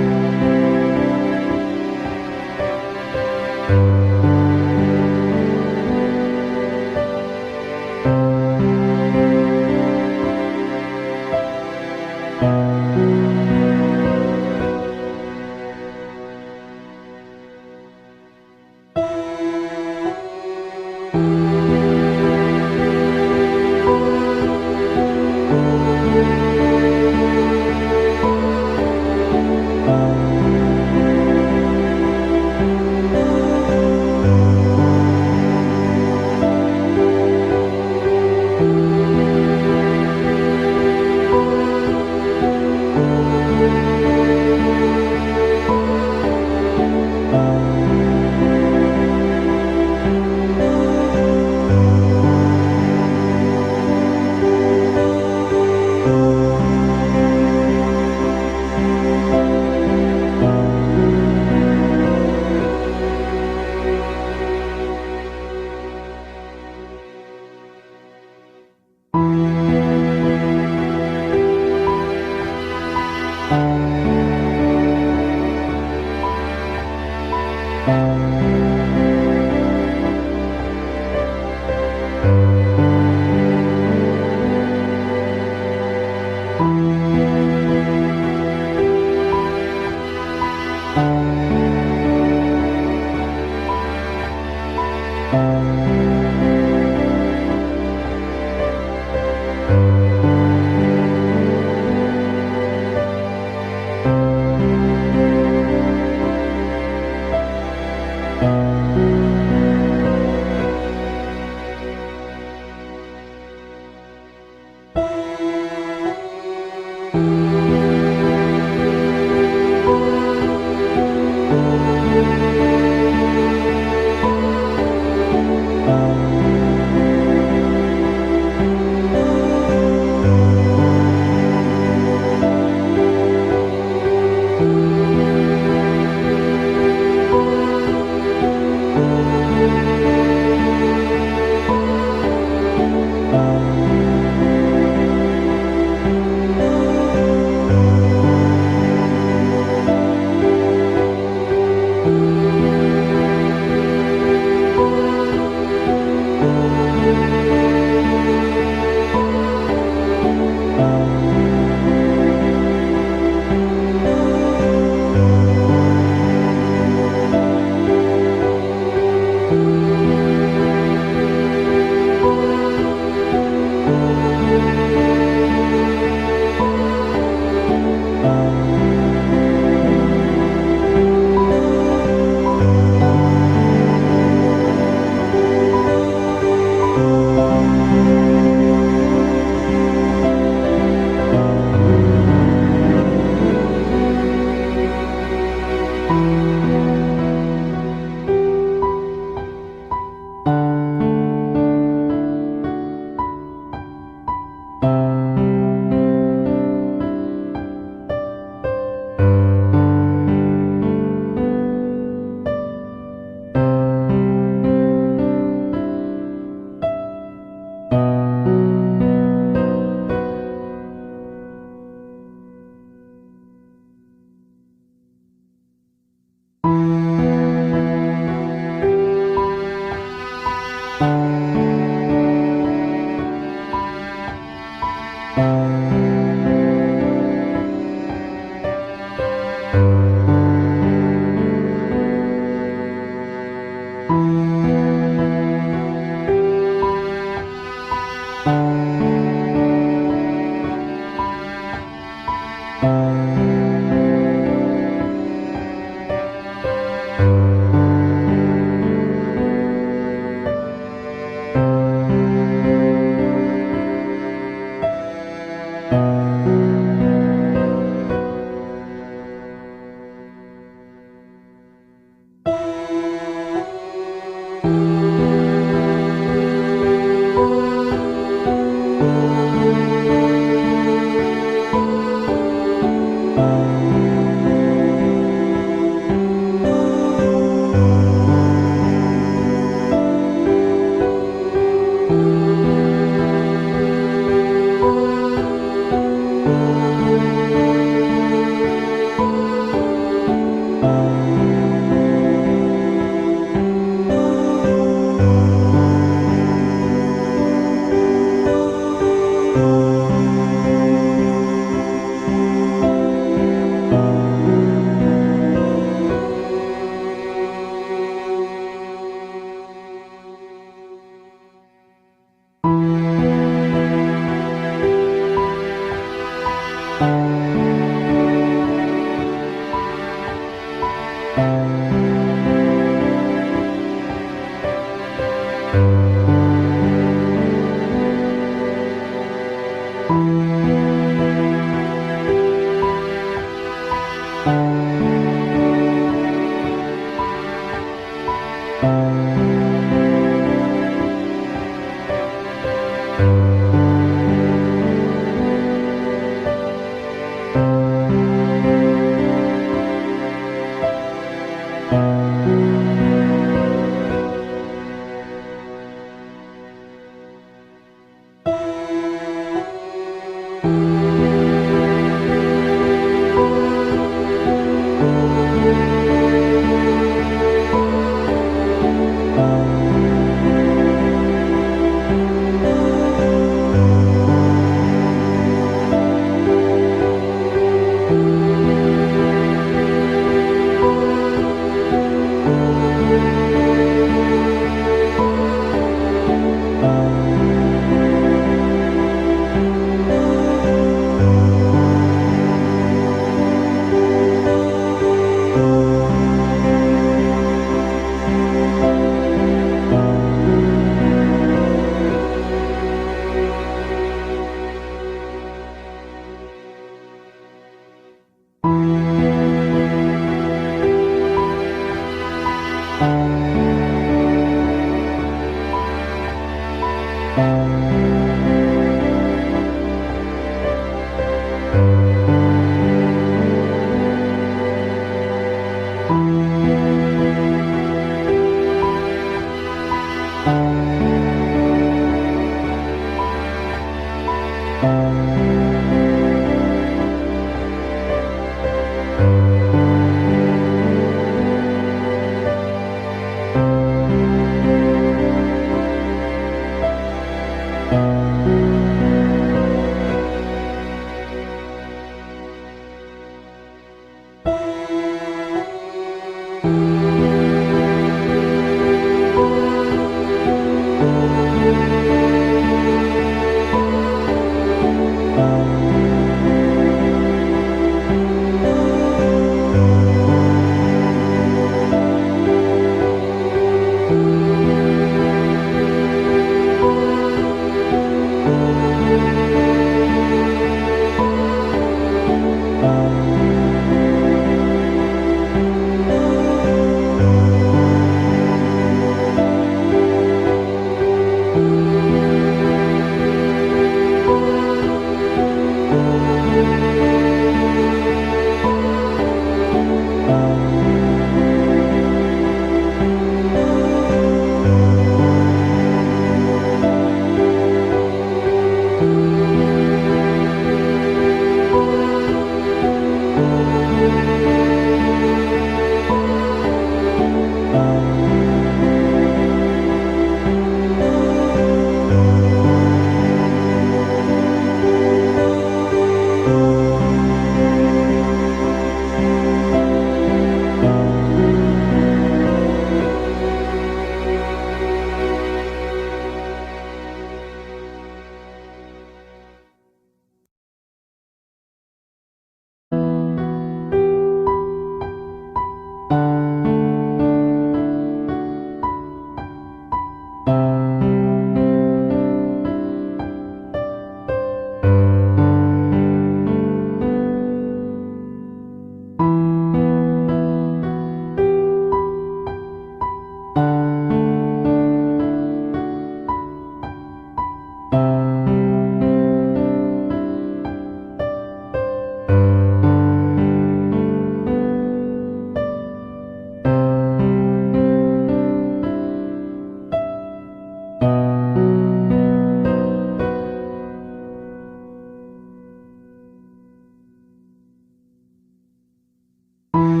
Thank you.